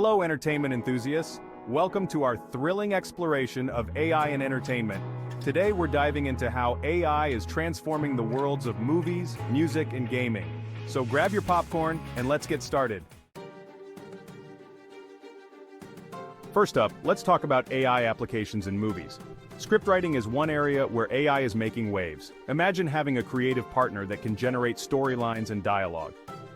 Hello, entertainment enthusiasts. Welcome to our thrilling exploration of AI in entertainment. Today we're diving into how AI is transforming the worlds of movies, music, and gaming. So grab your popcorn and let's get started. First up, let's talk about AI applications in movies. Scriptwriting is one area where AI is making waves. Imagine having a creative partner that can generate storylines and dialogue.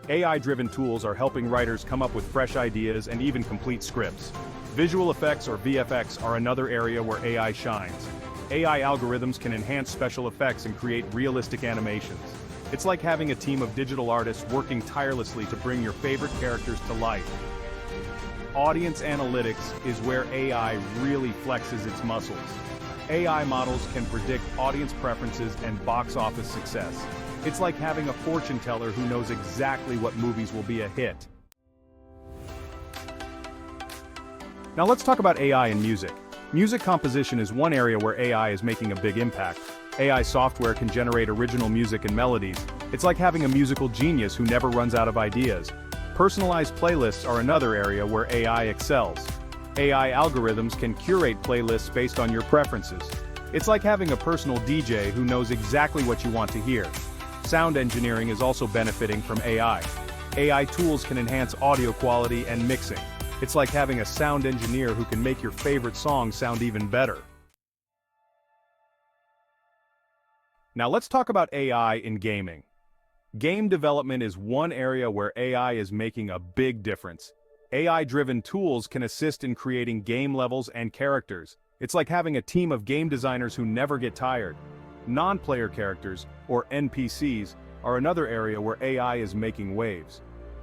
AI-driven tools are helping writers come up with fresh ideas and even complete scripts. Visual effects or VFX are another area where AI shines. AI algorithms can enhance special effects and create realistic animations. It's like having a team of digital artists working tirelessly to bring your favorite characters to life. Audience analytics is where AI really flexes its muscles. AI models can predict audience preferences and box office success. It's like having a fortune teller who knows exactly what movies will be a hit. Now let's talk about AI in music. Music composition is one area where AI is making a big impact. AI software can generate original music and melodies. It's like having a musical genius who never runs out of ideas. Personalized playlists are another area where AI excels. AI algorithms can curate playlists based on your preferences. It's like having a personal DJ who knows exactly what you want to hear. Sound engineering is also benefiting from AI. AI tools can enhance audio quality and mixing. It's like having a sound engineer who can make your favorite song sound even better. Now let's talk about AI in gaming. Game development is one area where AI is making a big difference. AI-driven tools can assist in creating game levels and characters. It's like having a team of game designers who never get tired. Non-player characters, or NPCs, are another area where AI is making waves.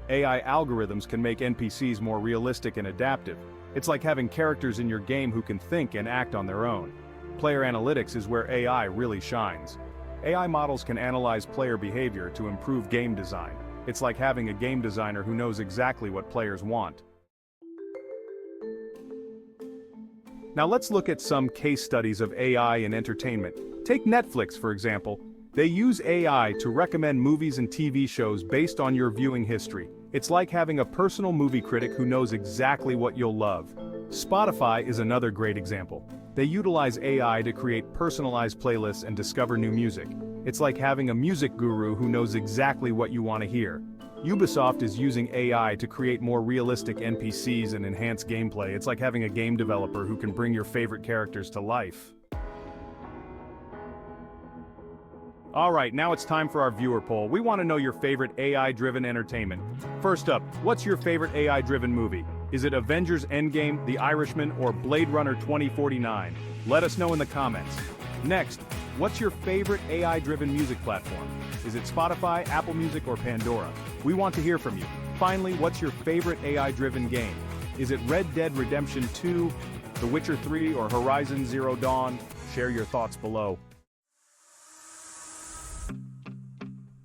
AI algorithms can make NPCs more realistic and adaptive. It's like having characters in your game who can think and act on their own. Player analytics is where AI really shines. AI models can analyze player behavior to improve game design. It's like having a game designer who knows exactly what players want. Now let's look at some case studies of AI in entertainment. Take Netflix, for example. They use AI to recommend movies and TV shows based on your viewing history. It's like having a personal movie critic who knows exactly what you'll love. Spotify is another great example. They utilize AI to create personalized playlists and discover new music. It's like having a music guru who knows exactly what you want to hear. Ubisoft is using AI to create more realistic NPCs and enhance gameplay. It's like having a game developer who can bring your favorite characters to life. Alright, now it's time for our viewer poll. We want to know your favorite AI-driven entertainment. First up, what's your favorite AI-driven movie? Is it Avengers Endgame, The Irishman, or Blade Runner 2049? Let us know in the comments. Next, what's your favorite AI-driven music platform? Is it Spotify, Apple Music, or Pandora? We want to hear from you. Finally, what's your favorite AI-driven game? Is it Red Dead Redemption 2, The Witcher 3, or Horizon Zero Dawn? Share your thoughts below.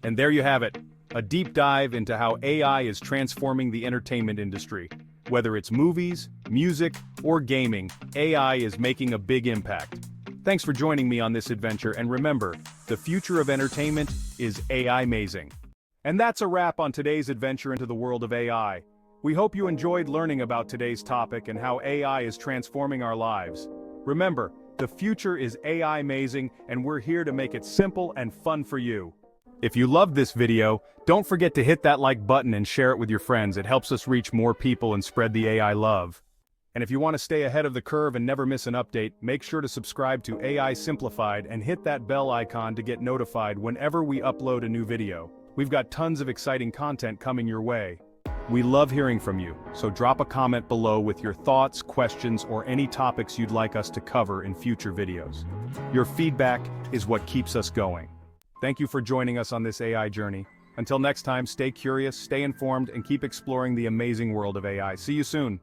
And there you have it, a deep dive into how AI is transforming the entertainment industry. Whether it's movies, music, or gaming, AI is making a big impact. Thanks for joining me on this adventure, and remember, the future of entertainment is AI-mazing. And that's a wrap on today's adventure into the world of AI. We hope you enjoyed learning about today's topic and how AI is transforming our lives. Remember, the future is AI-mazing, and we're here to make it simple and fun for you. If you loved this video, don't forget to hit that like button and share it with your friends. It helps us reach more people and spread the AI love. And if you want to stay ahead of the curve and never miss an update, make sure to subscribe to AI Simplified and hit that bell icon to get notified whenever we upload a new video. We've got tons of exciting content coming your way. We love hearing from you, so drop a comment below with your thoughts, questions, or any topics you'd like us to cover in future videos. Your feedback is what keeps us going. Thank you for joining us on this AI journey. Until next time, stay curious, stay informed, and keep exploring the amazing world of AI. See you soon.